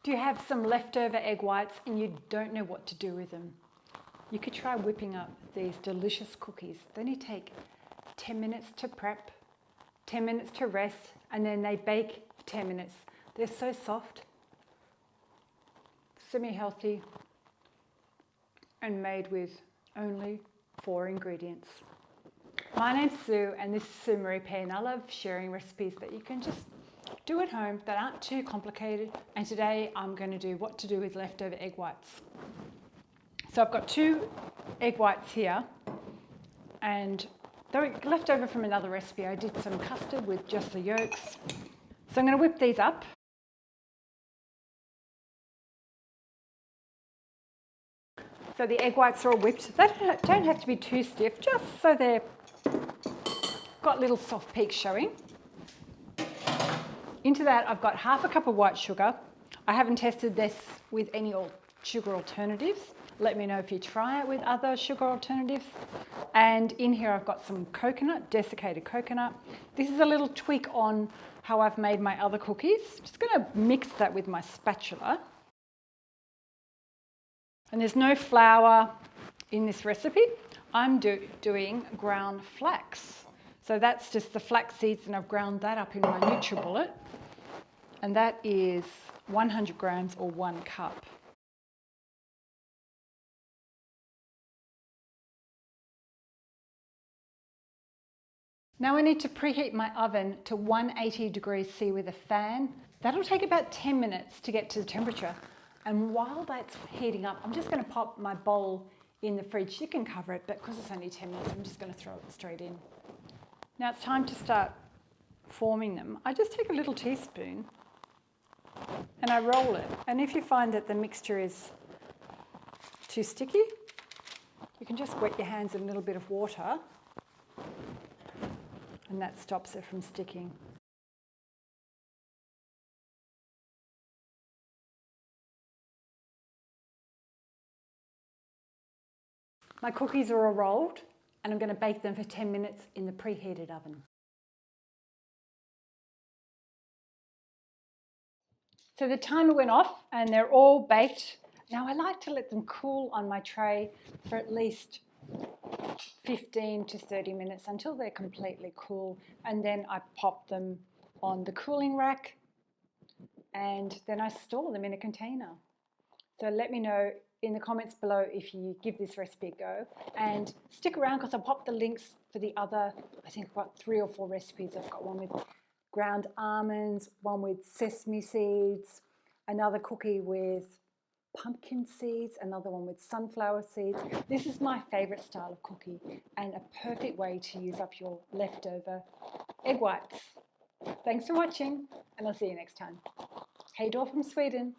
Do you have some leftover egg whites and you don't know what to do with them? You could try whipping up these delicious cookies. They only take 10 minutes to prep, 10 minutes to rest, and then they bake for 10 minutes. They're so soft, semi-healthy, and made with only 4 ingredients. My name's Sue, and this is Sue Marie P, and I love sharing recipes that you can just do at home that aren't too complicated. And today I'm going to do what to do with leftover egg whites. So I've got 2 egg whites here, and they were left over from another recipe. I did some custard with just the yolks. So I'm going to whip these up. So the egg whites are all whipped. They don't have to be too stiff, just so they've got little soft peaks showing. Into that I've got half a cup of white sugar. I haven't tested this with any sugar alternatives. Let me know if you try it with other sugar alternatives. And in here I've got some coconut, desiccated coconut. This is a little tweak on how I've made my other cookies. Just going to mix that with my spatula. And there's no flour in this recipe. I'm doing ground flax. So that's just the flax seeds, and I've ground that up in my NutriBullet. And that is 100 grams or 1 cup. Now I need to preheat my oven to 180 degrees C with a fan. That'll take about 10 minutes to get to the temperature. And while that's heating up, I'm just going to pop my bowl in the fridge. You can cover it, but because it's only 10 minutes, I'm just going to throw it straight in. Now it's time to start forming them. I just take a little teaspoon and I roll it. And if you find that the mixture is too sticky, you can just wet your hands in a little bit of water, and that stops it from sticking. My cookies are all rolled, and I'm going to bake them for 10 minutes in the preheated oven. So the timer went off and they're all baked. Now I like to let them cool on my tray for at least 15 to 30 minutes until they're completely cool, and then I pop them on the cooling rack and then I store them in a container. So let me know in the comments below if you give this recipe a go, and stick around because I'll pop the links for the other, I think I've got 3 or 4 recipes. I've got one with ground almonds, one with sesame seeds, another cookie with pumpkin seeds, another one with sunflower seeds. This is my favorite style of cookie and a perfect way to use up your leftover egg whites. Thanks for watching, and I'll see you next time. Hej då from Sweden.